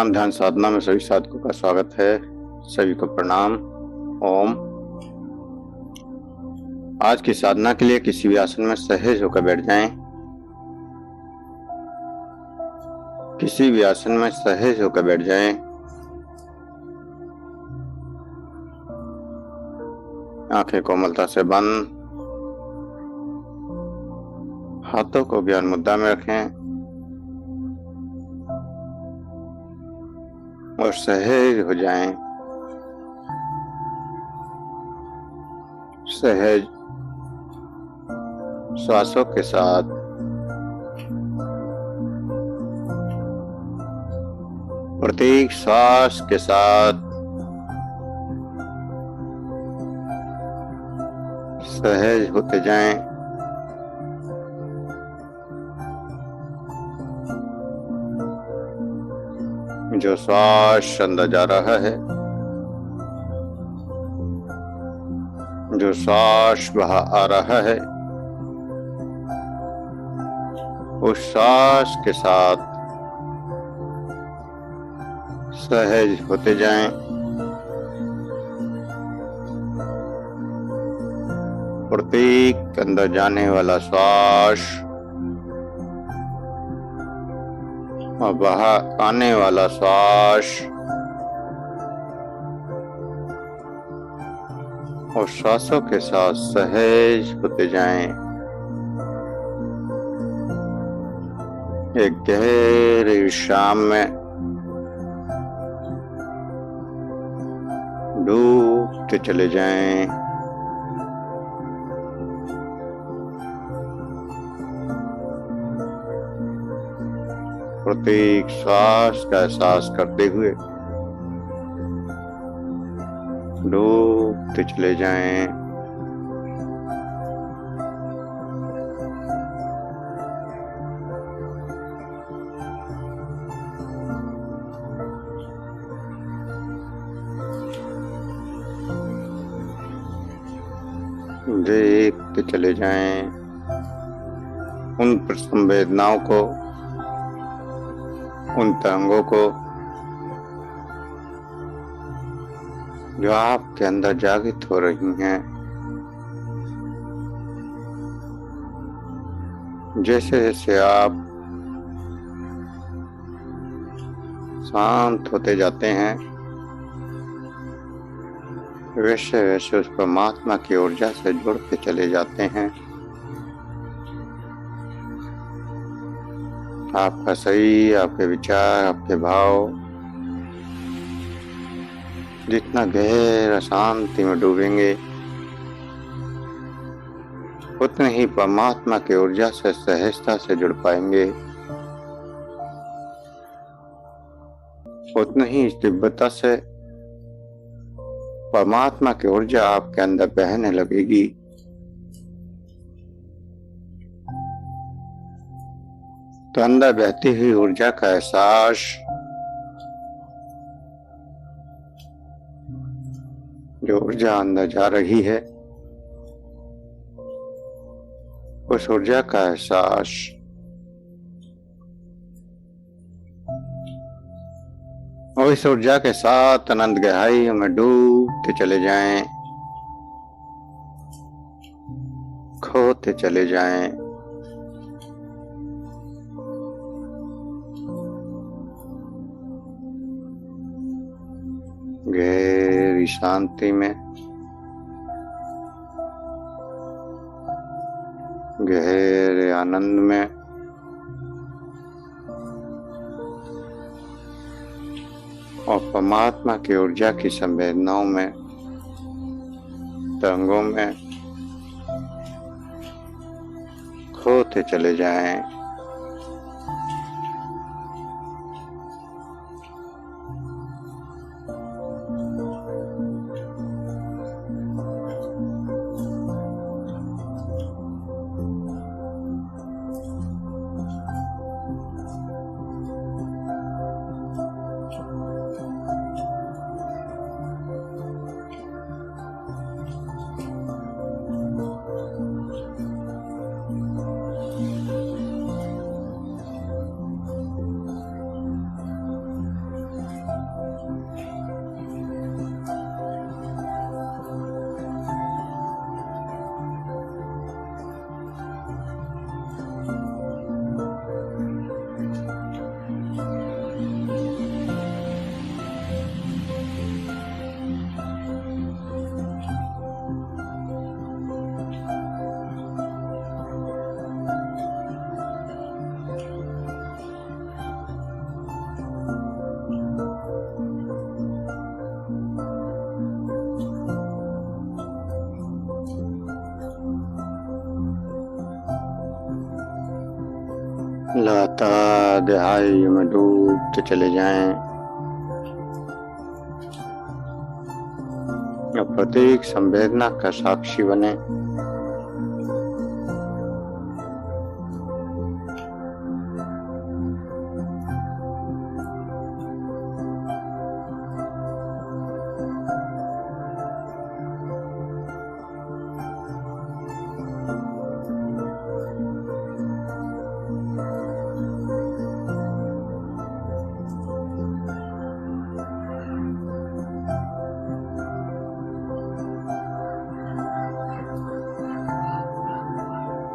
एकांत ध्यान साधना में सभी साधकों का स्वागत है। सभी को प्रणाम। ओम। आज की साधना के लिए किसी भी आसन में सहज होकर बैठ जाएं। किसी भी आसन में सहज होकर बैठ जाएं। आंखें कोमलता से बंद, हाथों को ज्ञान मुद्रा में रखें और सहज हो जाएं। सहज श्वासों के साथ प्रत्येक श्वास के साथ सहज होते जाएं। जो श्वास अंदर जा रहा है, जो श्वास बाहर आ रहा है, उस श्वास के साथ सहज होते जाएं। प्रत्येक अंदर जाने वाला श्वास और बाहर आने वाला श्वास और श्वासों के साथ सहज होते जाएं। एक गहरे विश्राम में डूबते चले जाएं। प्रत्येक श्वास का एहसास करते हुए डूबते चले जाएं। देखते चले जाएं उन संवेदनाओं को, उन तरंगों को जो आपके अंदर जागृत हो रही हैं। जैसे जैसे आप शांत होते जाते हैं, वैसे वैसे उस परमात्मा की ऊर्जा से जुड़ते चले जाते हैं। आपका शरीर, आपके विचार, आपके भाव जितना गहरा शांति में डूबेंगे, उतने ही परमात्मा की ऊर्जा से सहजता से जुड़ पाएंगे, उतने ही इस दिव्यता से परमात्मा की ऊर्जा आपके अंदर बहने लगेगी। तो अंदर बहती हुई ऊर्जा का एहसास जो ऊर्जा अंदर जा रही है, उस ऊर्जा का एहसास और इस ऊर्जा के साथ अनंत गहराई में डूबते चले जाएं, खोते चले जाएं। गहरी शांति में, गहरे आनंद में, और परमात्मा की ऊर्जा की संवेदनाओं में, तरंगों में खोते चले जाएं। गहराई में डूबते चले जाएं। और प्रत्येक संवेदना का साक्षी बने।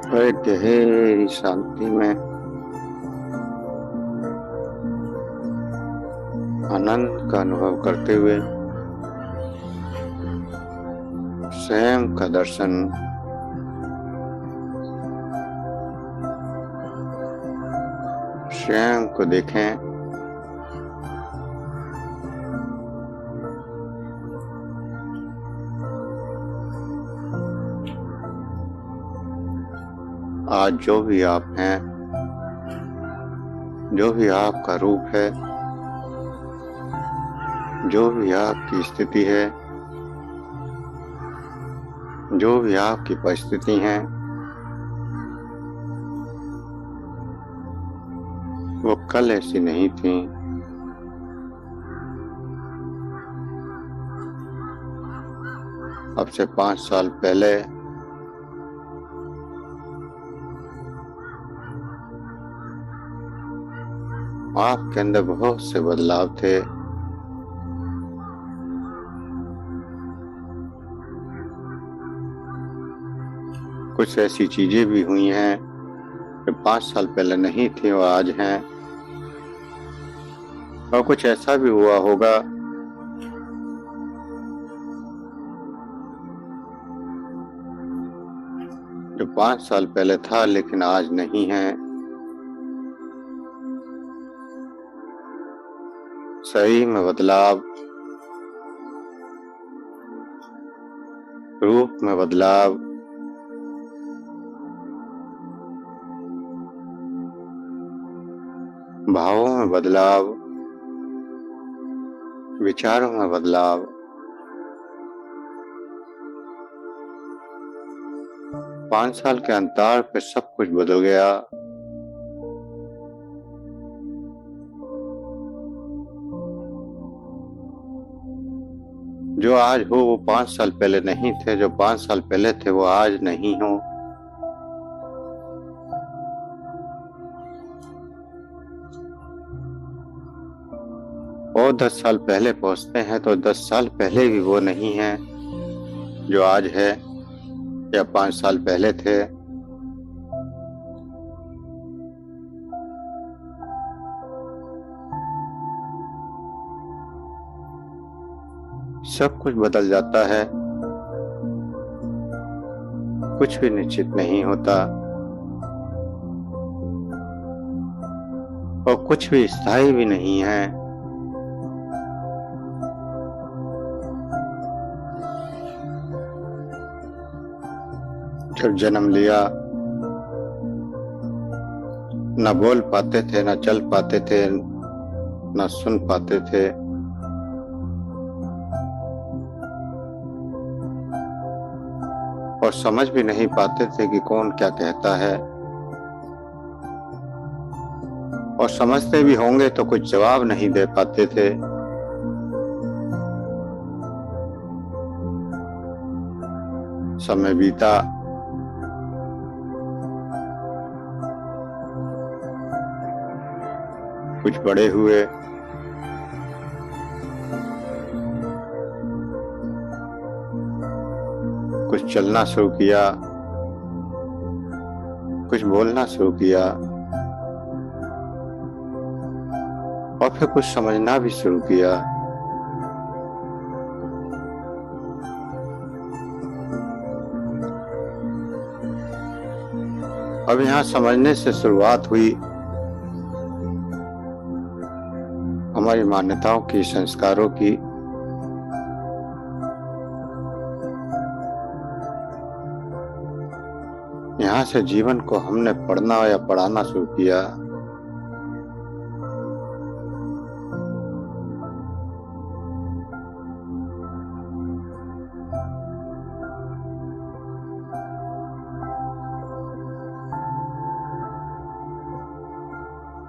और एक गहरी शांति में आनंद का अनुभव करते हुए स्वयं का दर्शन स्वयं को देखें। आज जो भी आप हैं, जो भी आपका रूप है, जो भी आपकी स्थिति है, जो भी आपकी परिस्थिति है, वो कल ऐसी नहीं थी। अब से 5 साल पहले आपके अंदर बहुत से बदलाव थे। कुछ ऐसी चीजें भी हुई हैं जो 5 साल पहले नहीं थी, वो आज हैं। और कुछ ऐसा भी हुआ होगा जो 5 साल पहले था लेकिन आज नहीं है। शरीर में बदलाव, रूप में बदलाव, भावों में बदलाव, विचारों में बदलाव, पांच साल के अंतर पे सब कुछ बदल गया। जो आज हो वो 5 साल पहले नहीं थे, जो 5 साल पहले थे वो आज नहीं हो। और 10 साल पहले पहुंचते हैं तो 10 साल पहले भी वो नहीं है जो आज है या 5 साल पहले थे। सब कुछ बदल जाता है, कुछ भी निश्चित नहीं होता और कुछ भी स्थायी भी नहीं है। जब जन्म लिया न बोल पाते थे, न चल पाते थे, न सुन पाते थे। और समझ भी नहीं पाते थे कि कौन क्या कहता है। और समझते भी होंगे तो कुछ जवाब नहीं दे पाते थे। समय बीता, कुछ बड़े हुए, कुछ चलना शुरू किया, कुछ बोलना शुरू किया और फिर कुछ समझना भी शुरू किया। अब यहाँ समझने से शुरुआत हुई हमारी मान्यताओं की, संस्कारों की। यहाँ से जीवन को हमने पढ़ना या पढ़ाना शुरू किया।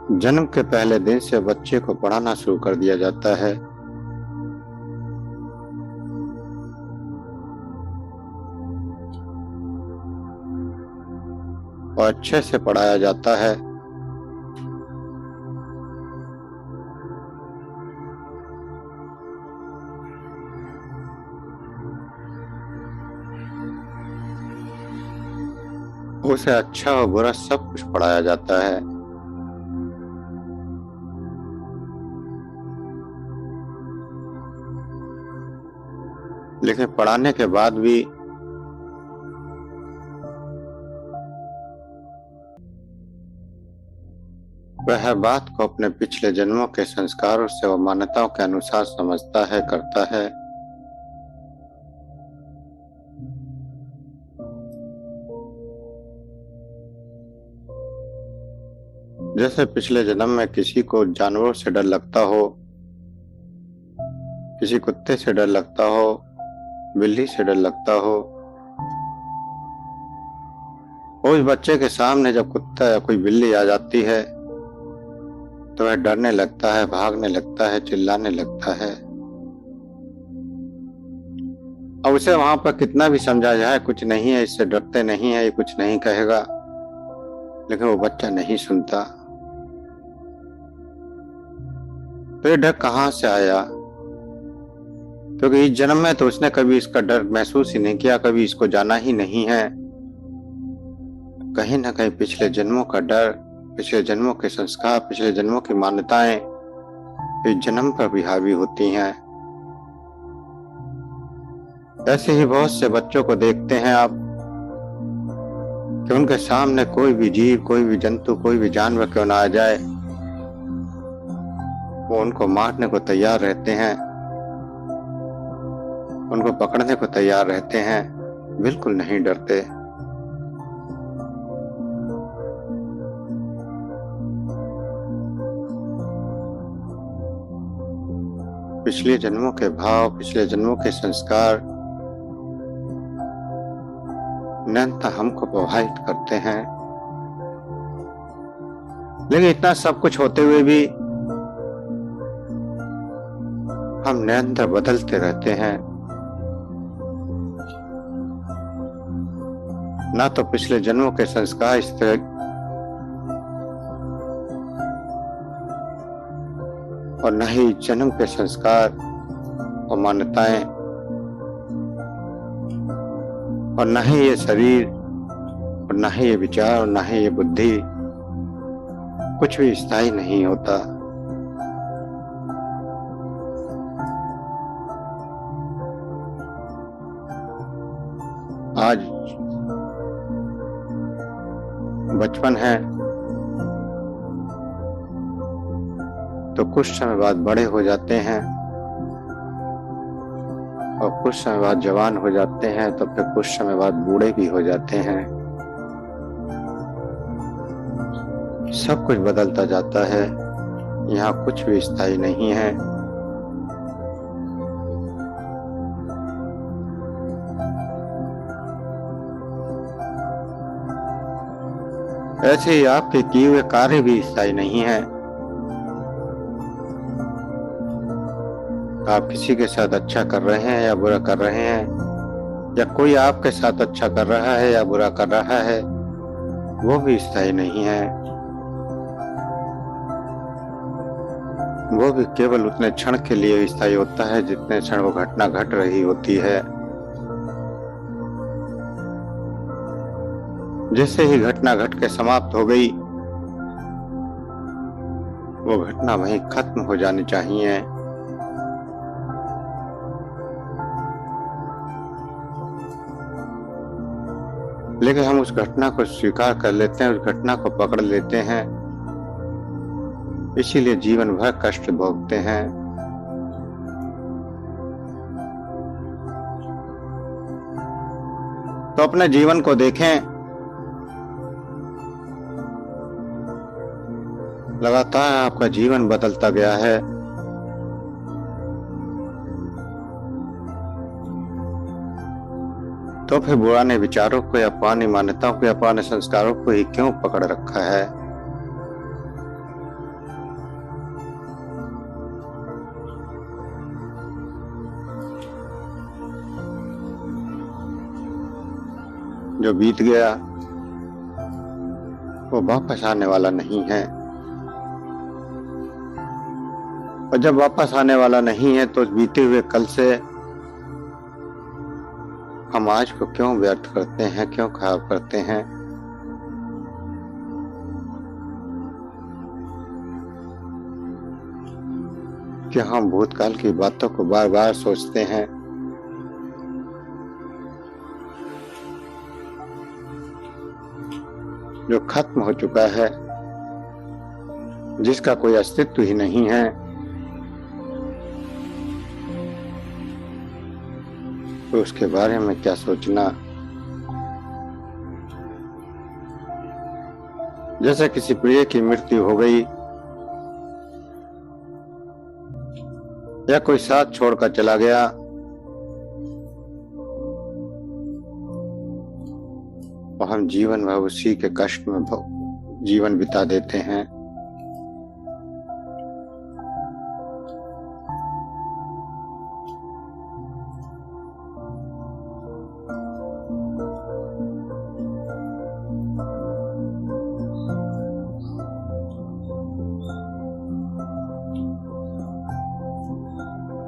जन्म के पहले दिन से बच्चे को पढ़ाना शुरू कर दिया जाता है। और अच्छे से पढ़ाया जाता है। उसे अच्छा और बुरा सब कुछ पढ़ाया जाता है। लेकिन पढ़ाने के बाद भी वह हर बात को अपने पिछले जन्मों के संस्कारों से और मान्यताओं के अनुसार समझता है, करता है। जैसे पिछले जन्म में किसी को जानवरों से डर लगता हो, किसी कुत्ते से डर लगता हो, बिल्ली से डर लगता हो, उस बच्चे के सामने जब कुत्ता या कोई बिल्ली आ जाती है तो वह डरने लगता है, भागने लगता है, चिल्लाने लगता है। और उसे वहां पर कितना भी समझा जाए कुछ नहीं है, इससे डरते नहीं है, ये कुछ नहीं कहेगा, लेकिन वो बच्चा नहीं सुनता। तो ये डर कहां से आया? क्योंकि इस जन्म में तो उसने कभी इसका डर महसूस ही नहीं किया, कभी इसको जाना ही नहीं है। कहीं ना कहीं पिछले जन्मों का डर, पिछले जन्मों के संस्कार, पिछले जन्मों की मान्यताएं इस जन्म पर भी हावी होती हैं। ऐसे ही बहुत से बच्चों को देखते हैं आप कि उनके सामने कोई भी जीव, कोई भी जंतु, कोई भी जानवर क्यों ना आ जाए, वो उनको मारने को तैयार रहते हैं, उनको पकड़ने को तैयार रहते हैं, बिल्कुल नहीं डरते। पिछले जन्मों के भाव, पिछले जन्मों के संस्कार निरंतर हमको प्रभावित करते हैं। लेकिन इतना सब कुछ होते हुए भी हम निरंतर बदलते रहते हैं। ना तो पिछले जन्मों के संस्कार इस तरह और न ही जन्म के संस्कार और मान्यताएं और न ही ये शरीर और न ही ये विचार और न ही ये बुद्धि, कुछ भी स्थायी नहीं होता। आज बचपन है तो कुछ समय बाद बड़े हो जाते हैं और कुछ समय बाद जवान हो जाते हैं, तो फिर कुछ समय बाद बूढ़े भी हो जाते हैं। सब कुछ बदलता जाता है, यहाँ कुछ भी स्थायी नहीं है। ऐसे ही आपके किए हुए कार्य भी स्थायी नहीं है। आप किसी के साथ अच्छा कर रहे हैं या बुरा कर रहे हैं, या कोई आपके साथ अच्छा कर रहा है या बुरा कर रहा है, वो भी स्थायी नहीं है। वो भी केवल उतने क्षण के लिए स्थायी होता है जितने क्षण वो घटना घट रही होती है। जैसे ही घटना घट के समाप्त हो गई, वो घटना वहीं खत्म हो जानी चाहिए। लेकिन हम उस घटना को स्वीकार कर लेते हैं, उस घटना को पकड़ लेते हैं, इसीलिए जीवन भर कष्ट भोगते हैं। तो अपने जीवन को देखें, लगातार आपका जीवन बदलता गया है। तो फिर पुराने विचारों को या पुरानी मान्यताओं को या पुराने संस्कारों को ही क्यों पकड़ रखा है? जो बीत गया वो वापस आने वाला नहीं है, और जब वापस आने वाला नहीं है तो उस बीते हुए कल से हम आज को क्यों व्यर्थ करते हैं, क्यों खराब करते हैं। कि हम भूतकाल की बातों को बार बार सोचते हैं। जो खत्म हो चुका है, जिसका कोई अस्तित्व ही नहीं है, तो उसके बारे में क्या सोचना। जैसे किसी प्रिय की मृत्यु हो गई या कोई साथ छोड़कर चला गया, और हम जीवन भर उसी के कष्ट में जीवन बिता देते हैं।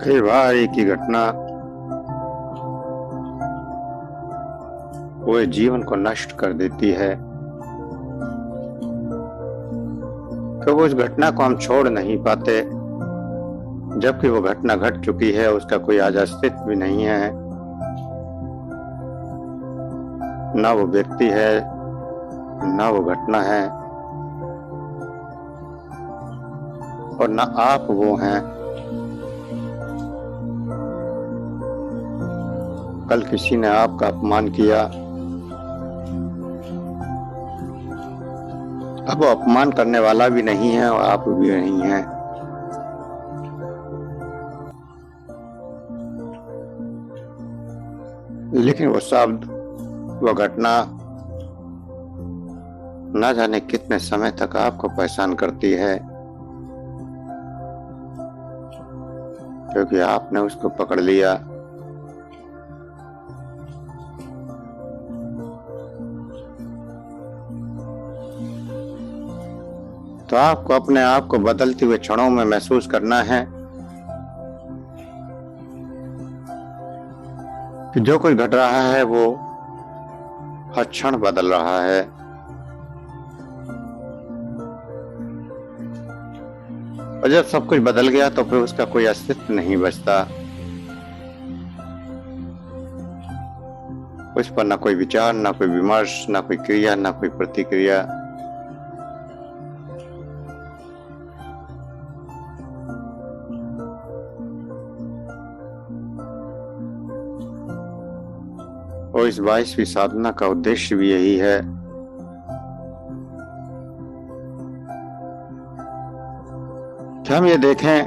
कई बार एक ही घटना वो जीवन को नष्ट कर देती है, तो उस घटना को हम छोड़ नहीं पाते, जबकि वो घटना घट चुकी है, उसका कोई आज अस्तित्व भी नहीं है। ना वो व्यक्ति है, ना वो घटना है, और ना आप वो हैं। कल किसी ने आपका अपमान किया, अब वो अपमान करने वाला भी नहीं है और आप भी नहीं हैं। लेकिन वो शब्द, वो घटना ना जाने कितने समय तक आपको परेशान करती है, क्योंकि आपने उसको पकड़ लिया। तो आपको अपने आप को बदलते हुए क्षणों में महसूस करना है कि जो कुछ घट रहा है वो हर क्षण बदल रहा है, और जब सब कुछ बदल गया तो फिर उसका कोई अस्तित्व नहीं बचता। उस पर ना कोई विचार, ना कोई विमर्श, ना कोई क्रिया, ना कोई प्रतिक्रिया। और इस 22वीं साधना का उद्देश्य भी यही है कि हम ये देखें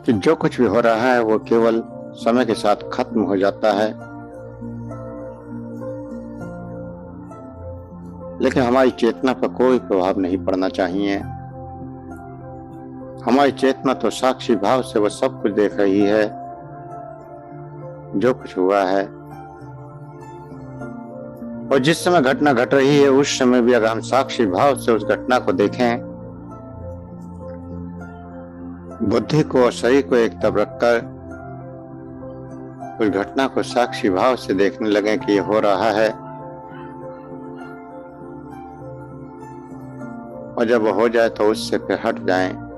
कि जो कुछ भी हो रहा है वो केवल समय के साथ खत्म हो जाता है, लेकिन हमारी चेतना पर कोई प्रभाव नहीं पड़ना चाहिए। हमारी चेतना तो साक्षी भाव से वो सब कुछ देख रही है जो कुछ हुआ है, और जिस समय घटना घट रही है उस समय भी अगर हम साक्षी भाव से उस घटना को देखें, बुद्धि को और शरीर को एक तरफ रखकर उस घटना को साक्षी भाव से देखने लगे कि ये हो रहा है, और जब वो हो जाए तो उससे फिर हट जाएं।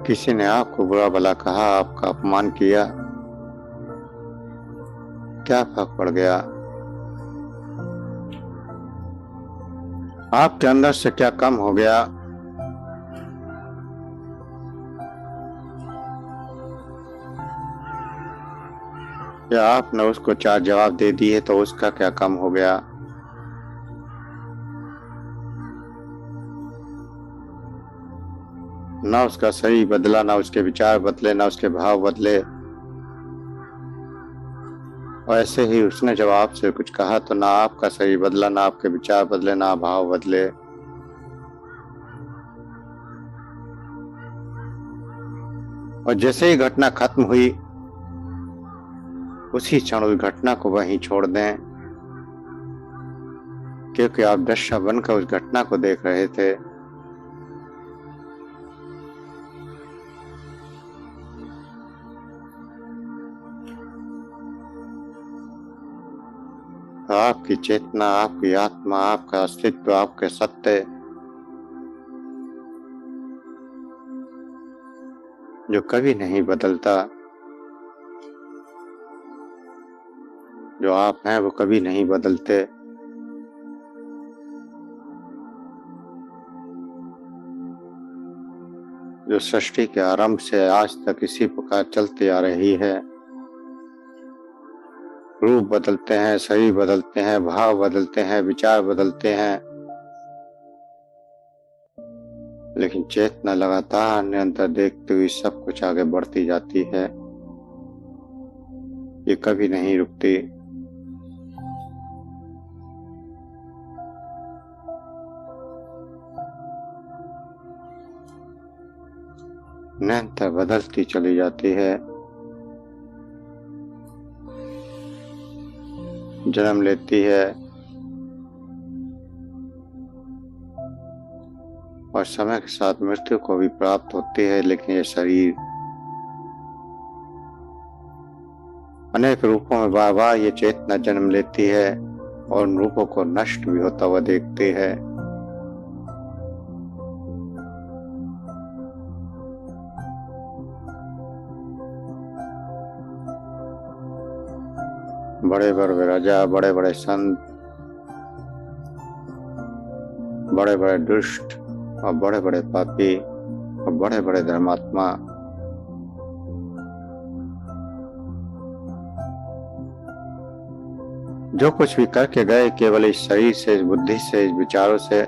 किसी ने आपको बुरा भला कहा, आपका अपमान किया, क्या फर्क पड़ गया? आपके अंदर से क्या कम हो गया? या आपने उसको 4 जवाब दे दिए तो उसका क्या कम हो गया? ना उसका शरीर बदला, ना उसके विचार बदले, ना उसके भाव बदले, और ऐसे ही उसने जब आपसे कुछ कहा तो ना आपका शरीर बदला, ना आपके विचार बदले, ना भाव बदले। और जैसे ही घटना खत्म हुई, उसी क्षण उस घटना को वहीं छोड़ दें, क्योंकि आप दृश्य बनकर उस घटना को देख रहे थे। तो आपकी चेतना, आपकी आत्मा, आपका अस्तित्व, आपके सत्य, जो कभी नहीं बदलता, जो आप हैं वो कभी नहीं बदलते, जो सृष्टि के आरंभ से आज तक इसी प्रकार चलती आ रही है। रूप बदलते हैं, शरीर बदलते हैं, भाव बदलते हैं, विचार बदलते हैं, लेकिन चेतना लगातार निरंतर देखते हुए सब कुछ आगे बढ़ती जाती है। ये कभी नहीं रुकती। निरंतर बदलती चली जाती है। जन्म लेती है और समय के साथ मृत्यु को भी प्राप्त होती है, लेकिन ये शरीर अनेक रूपों में बार बार ये चेतना जन्म लेती है और उन रूपों को नष्ट भी होता हुआ देखती है। बड़े बड़े राजा, बड़े बड़े संत, बड़े बड़े दुष्ट और बड़े बड़े पापी और बड़े बड़े धर्मात्मा जो कुछ भी करके गए, केवल इस शरीर से, इस बुद्धि से, इस विचारों से,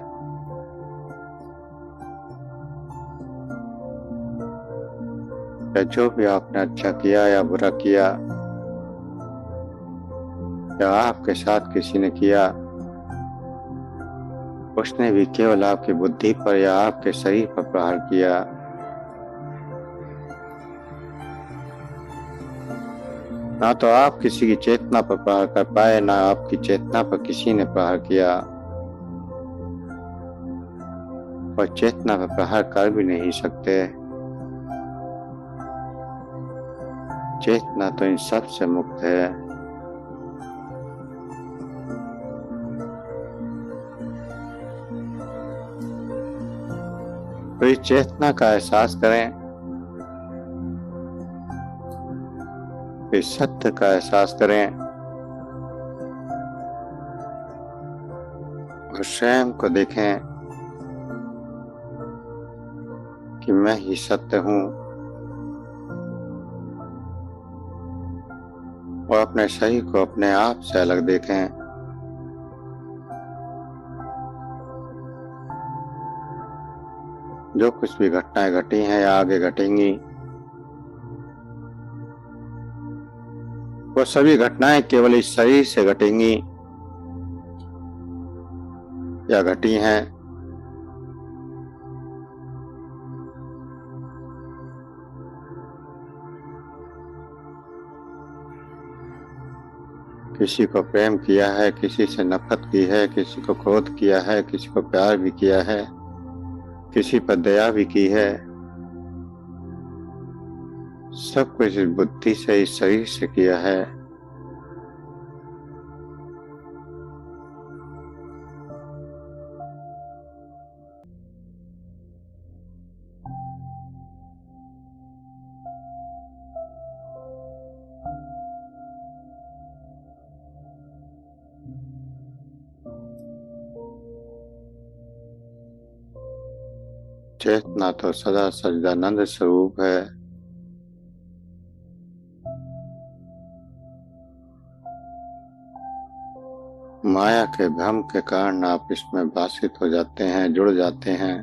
या जो भी आपने अच्छा किया या बुरा किया, या आपके साथ किसी ने किया, उसने भी केवल आपकी बुद्धि पर या आपके शरीर पर प्रहार किया। ना तो आप किसी की चेतना पर प्रहार कर पाए, ना आपकी चेतना पर किसी ने प्रहार किया, और चेतना पर प्रहार कर भी नहीं सकते। चेतना तो इन सब से मुक्त है। तो इस चेतना का एहसास करें, इस सत्य का एहसास करें और स्वयं को देखें कि मैं ही सत्य हूँ, और अपने शरीर को अपने आप से अलग देखें। जो कुछ भी घटनाएं घटी हैं या आगे घटेंगी, वो सभी घटनाएं केवल इस शरीर से घटेंगी या घटी हैं। किसी को प्रेम किया है, किसी से नफरत की है, किसी को क्रोध किया है, किसी को प्यार भी किया है, किसी पर दया भी की है। सब कुछ इस बुद्धि से, इस शरीर से किया है। चेतना तो सदा सच्चिदानंद स्वरूप है। माया के भ्रम के कारण आप इसमें भाषित हो जाते हैं, जुड़ जाते हैं।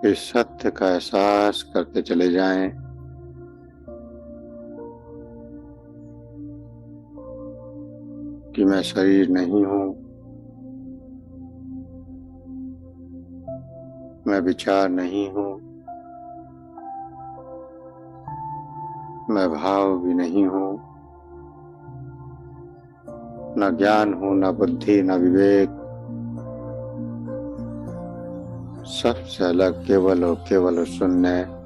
इस सत्य का एहसास करते चले जाएं कि मैं शरीर नहीं हूं, मैं विचार नहीं हूं, मैं भाव भी नहीं हूं, न ज्ञान हूं, न बुद्धि, न विवेक। सबसे अलग केवल और केवल शून्य।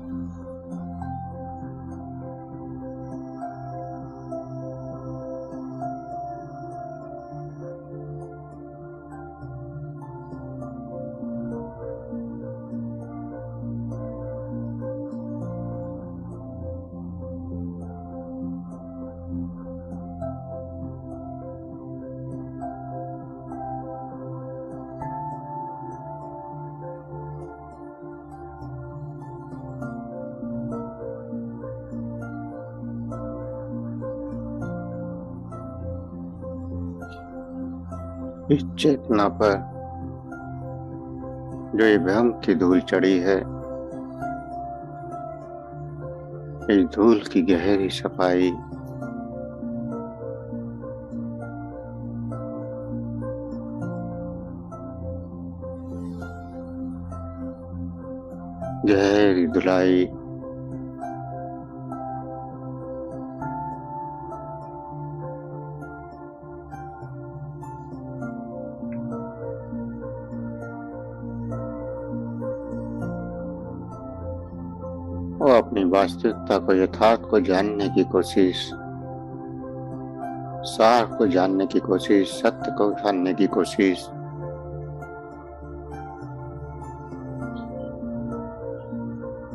इस चेतना पर जो ये भ्रम की धूल चढ़ी है, इस धूल की गहरी सफाई गहरी धुलाई और अपनी वास्तविकता को, यथार्थ को जानने की कोशिश, सार को जानने की कोशिश, सत्य को जानने की कोशिश।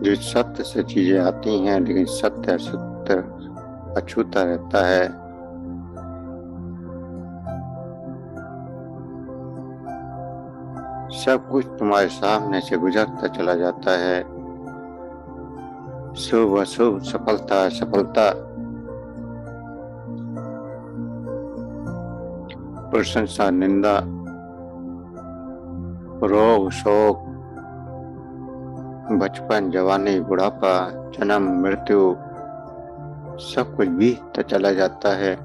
जिस सत्य से चीजें आती हैं, लेकिन सत्य असत्य अछूता रहता है। सब कुछ तुम्हारे सामने से गुजरता चला जाता है। शुभ अशुभ, सफलता असफलता, प्रशंसा निंदा, रोग शोक, बचपन जवानी बुढ़ापा, जन्म मृत्यु, सब कुछ बीतता चला जाता है।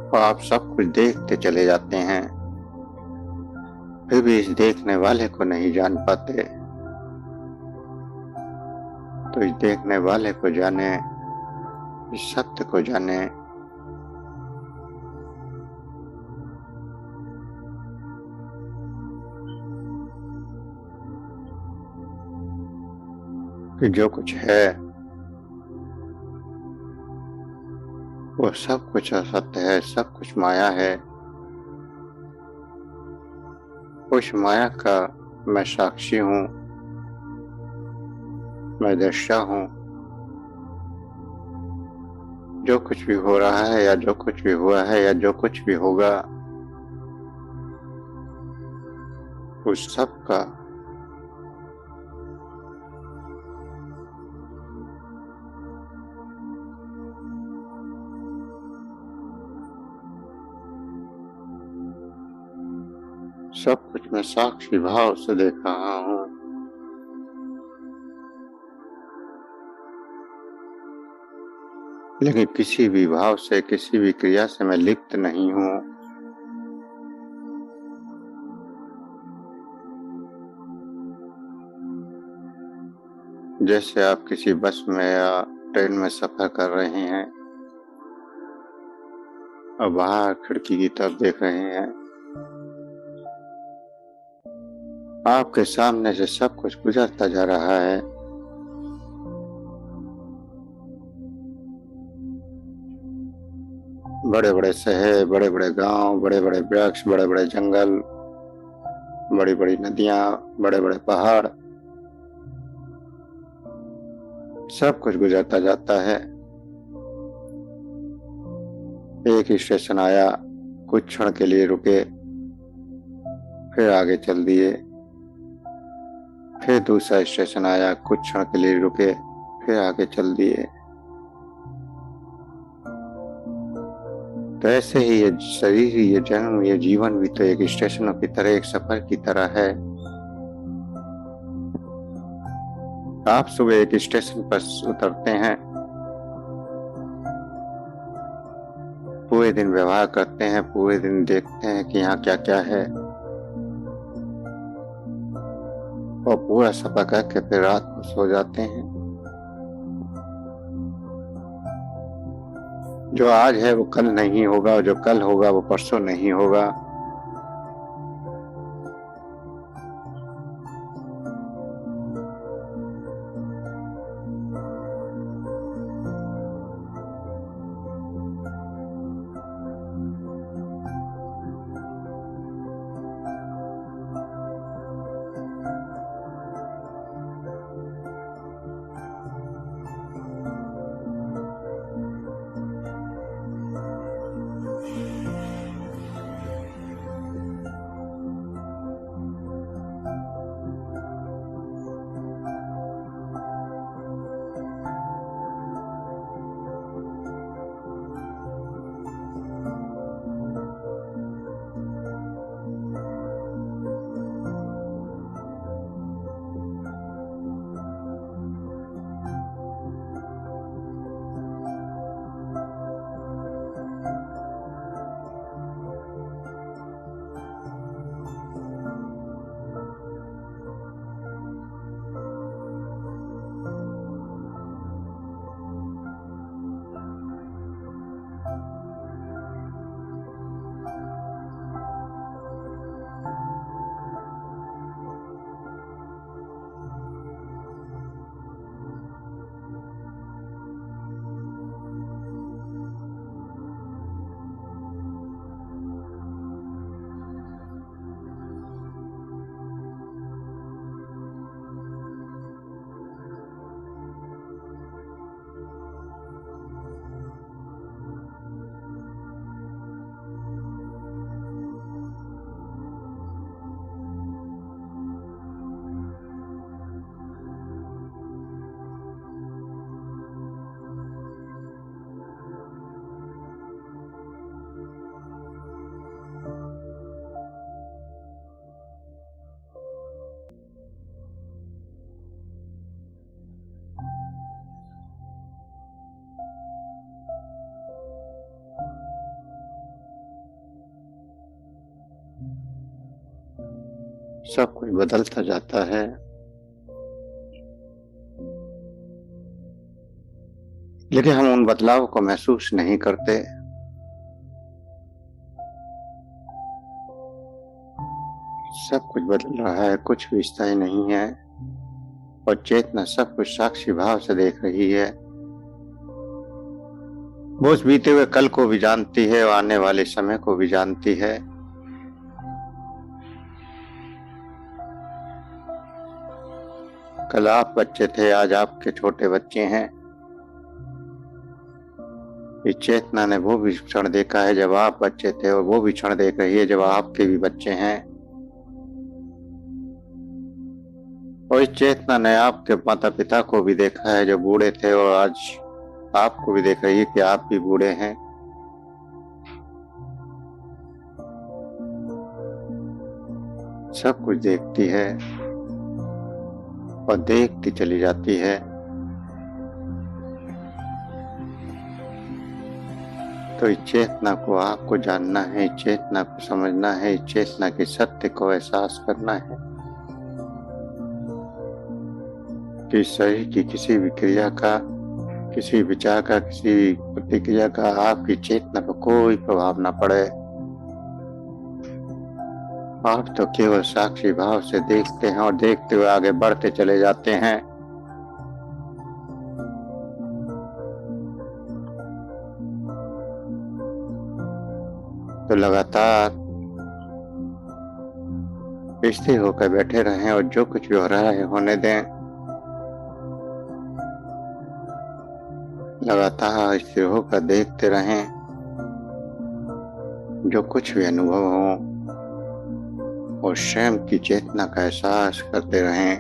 और आप सब कुछ देखते चले जाते हैं, फिर भी इस देखने वाले को नहीं जान पाते। तो इस देखने वाले को जाने, इस सत्य को जाने। कि जो कुछ है वो सब कुछ असत्य है, सब कुछ माया है। उस माया का मैं साक्षी हूं, मैं दृष्टा हूं। जो कुछ भी हो रहा है या जो कुछ भी हुआ है या जो कुछ भी होगा, उस सब का सब कुछ मैं साक्षी भाव से देख रहा हूं। लेकिन किसी भी भाव से, किसी भी क्रिया से मैं लिप्त नहीं हूं। जैसे आप किसी बस में या ट्रेन में सफर कर रहे हैं और बाहर खिड़की की तरफ देख रहे हैं, आपके सामने से सब कुछ गुजरता जा रहा है। बड़े बड़े शहर, बड़े बड़े गांव, बड़े बड़े वृक्ष, बड़े बड़े जंगल, बड़ी बड़ी नदियां, बड़े बड़े पहाड़, सब कुछ गुजरता जाता है। एक स्टेशन आया, कुछ क्षण के लिए रुके, फिर आगे चल दिए। फिर दूसरा स्टेशन आया, कुछ क्षण के लिए रुके, फिर आगे चल दिए। तो ऐसे ही ये शरीर, ये जन्म, ये जीवन भी तो एक स्टेशनों की तरह, एक सफर की तरह है। आप सुबह एक स्टेशन पर उतरते हैं, पूरे दिन व्यवहार करते हैं, पूरे दिन देखते हैं कि यहाँ क्या क्या है, और पूरा सफर करके फिर रात को सो जाते हैं। जो आज है वो कल नहीं होगा, और जो कल होगा वो परसों नहीं होगा। सब कुछ बदलता जाता है, लेकिन हम उन बदलाव को महसूस नहीं करते। सब कुछ बदल रहा है, कुछ भी स्थायी नहीं है, और चेतना सब कुछ साक्षी भाव से देख रही है। वो उस बीते हुए कल को भी जानती है और आने वाले समय को भी जानती है। कल आप बच्चे थे, आज आपके छोटे बच्चे हैं। इस चेतना ने वो भी क्षण देखा है जब आप बच्चे थे, और वो भी क्षण देख रही है जब आपके भी बच्चे हैं। और इस चेतना ने आपके माता पिता को भी देखा है जो बूढ़े थे, और आज आपको भी देख रही है कि आप भी बूढ़े हैं। सब कुछ देखती है और देखती चली जाती है। तो इस चेतना को आपको जानना है, इस चेतना को समझना है, इस चेतना के सत्य को एहसास करना है कि शरीर की किसी भी क्रिया का, किसी विचार का, किसी प्रतिक्रिया का आपकी चेतना पर कोई प्रभाव न पड़े। आप तो केवल साक्षी भाव से देखते हैं और देखते हुए आगे बढ़ते चले जाते हैं। तो लगातार स्थिर होकर बैठे रहें और जो कुछ भी हो रहा है होने दें। लगातार स्थिर होकर देखते रहें, जो कुछ भी अनुभव हो और स्वयं की चेतना का एहसास करते रहें।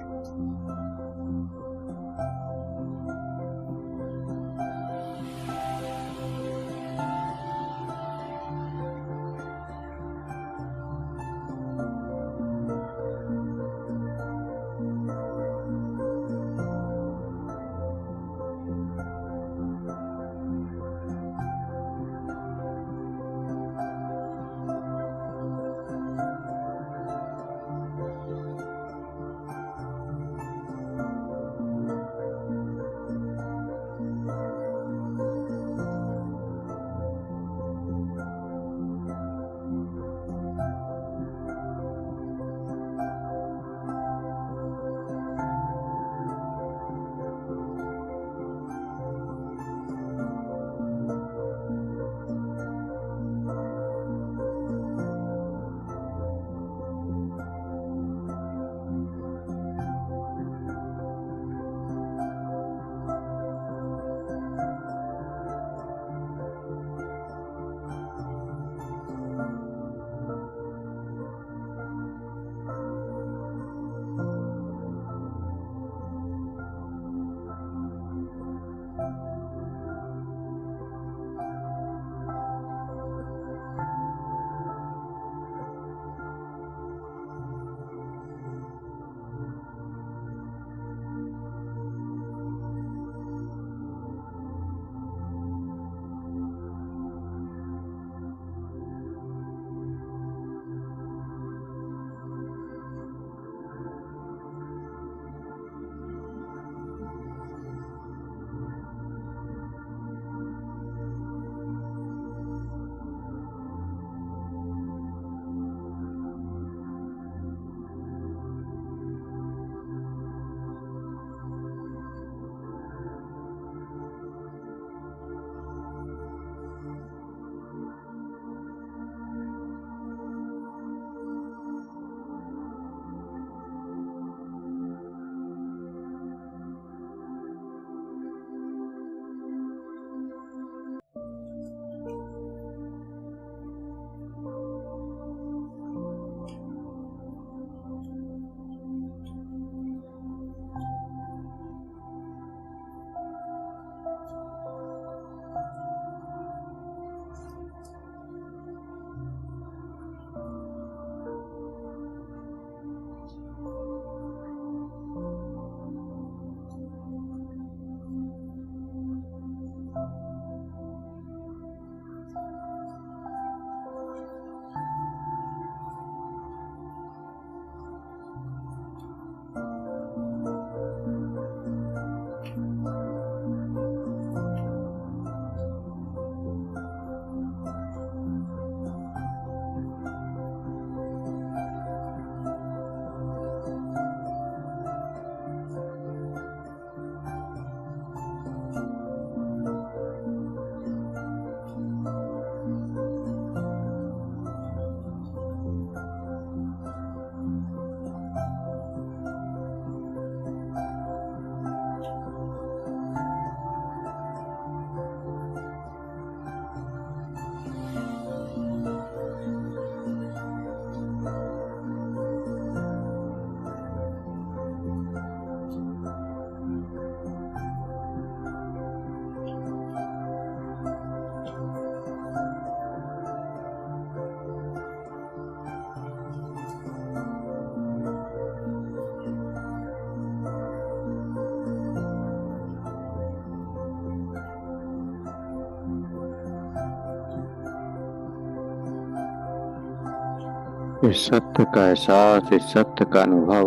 इस सत्य का एहसास, इस सत्य का अनुभव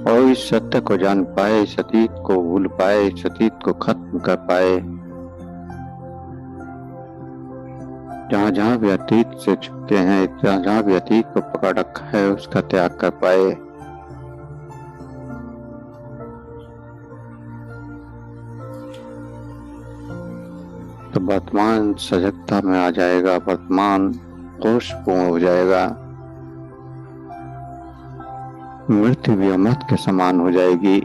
और इस सत्य को जान पाए, इस अतीत को भूल पाए, इस अतीत को खत्म कर पाए। जहाँ जहाँ भी अतीत से चुके हैं, जहाँ जहाँ भी अतीत को पकड़ रखा है, उसका त्याग कर पाए। तो वर्तमान सजगता में आ जाएगा, वर्तमान होशपूर्ण हो जाएगा, मृत्यु भी अमृत के समान हो जाएगी।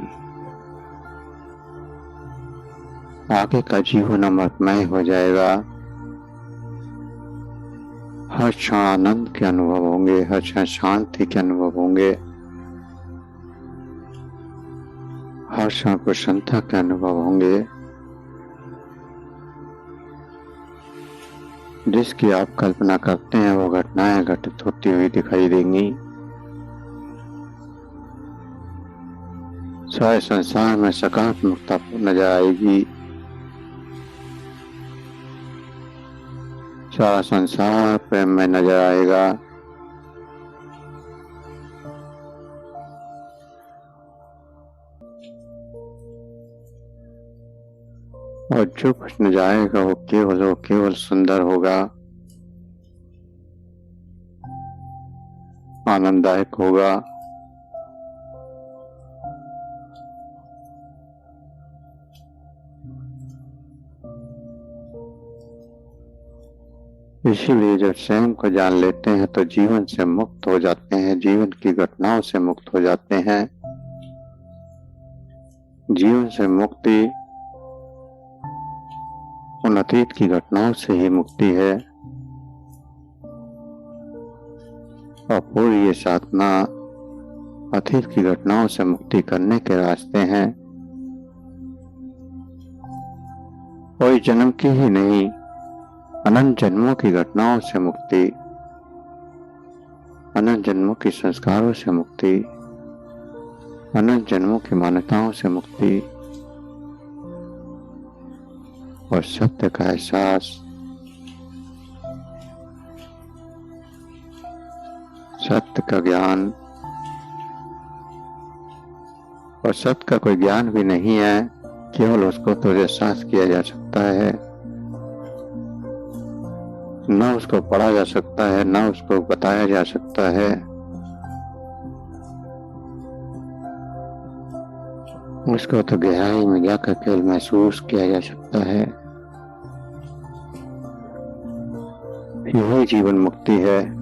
आगे का जीवन अमृतमय हो जाएगा। हर क्षण आनंद के अनुभव होंगे, हर क्षण शांति के अनुभव होंगे, हर क्षण प्रसन्नता के अनुभव होंगे। जिसकी आप कल्पना करते हैं वो घटनाएं घटित होती हुई दिखाई देंगी। सारे संसार में सकारात्मकता नजर आएगी। सारा संसार प्रेम में नजर आएगा। और जो कुछ नजर आएगा वो केवल सुंदर होगा, आनंददायक होगा। इसीलिए जब स्वयं को जान लेते हैं तो जीवन से मुक्त हो जाते हैं, जीवन की घटनाओं से मुक्त हो जाते हैं। जीवन से मुक्ति उन अतीत की घटनाओं से ही मुक्ति है। और पूरी ये साधना अतीत की घटनाओं से मुक्ति करने के रास्ते हैं। कोई जन्म की ही नहीं, अनंत जन्मों की घटनाओं से मुक्ति, अनंत जन्मों की संस्कारों से मुक्ति, अनंत जन्मों की मान्यताओं से मुक्ति और सत्य का एहसास, सत्य का ज्ञान। और सत्य का कोई ज्ञान भी नहीं है, केवल उसको तो एहसास किया जा सकता है। न उसको पढ़ा जा सकता है, न उसको बताया जा सकता है। उसको तो गहराई में जाकर केवल महसूस किया जा सकता है। यही जीवन मुक्ति है।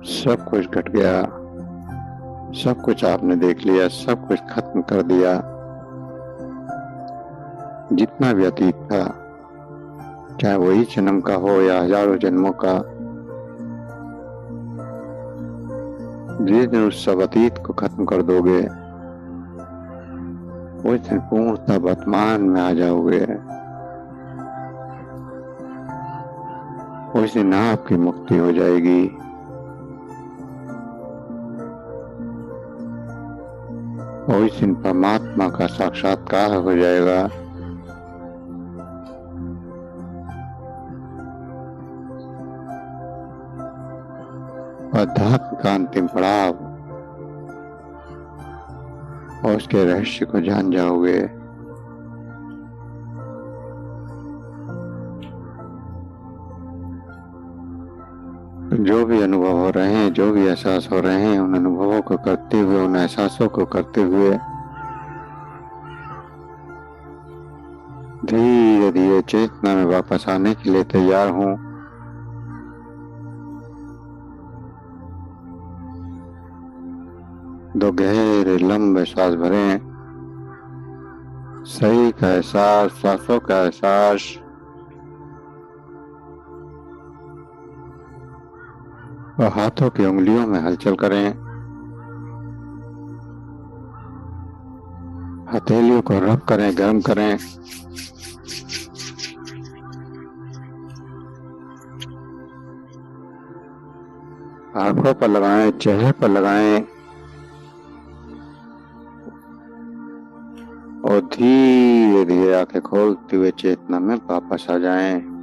सब कुछ घट गया, सब कुछ आपने देख लिया, सब कुछ खत्म कर दिया। जितना भी अतीत था, चाहे वही जन्म का हो या हजारों जन्मों का, जिस दिन उस सब अतीत को खत्म कर दोगे उस दिन पूर्णतः वर्तमान में आ जाओगे। उस दिन आपकी मुक्ति हो जाएगी। और उस दिन परमात्मा का साक्षात्कार हो जाएगा। अध्यात्म का अंतिम पड़ाव और उसके रहस्य को जान जाओगे। जो भी अनुभव हो रहे हैं, जो भी एहसास हो रहे हैं, उन अनुभवों को करते हुए, उन एहसासों को करते हुए धीरे धीरे चेतना में वापस आने के लिए तैयार हूं। दो गहरे लंबे सांस भरें। सही का एहसास, सांसों का एहसास। और हाथों की उंगलियों में हलचल करें। हथेलियों को रब करें, गर्म करें। आंखों पर लगाएं, चेहरे पर लगाएं और धीरे धीरे आंखें खोलते हुए चेतना में वापस आ जाएं।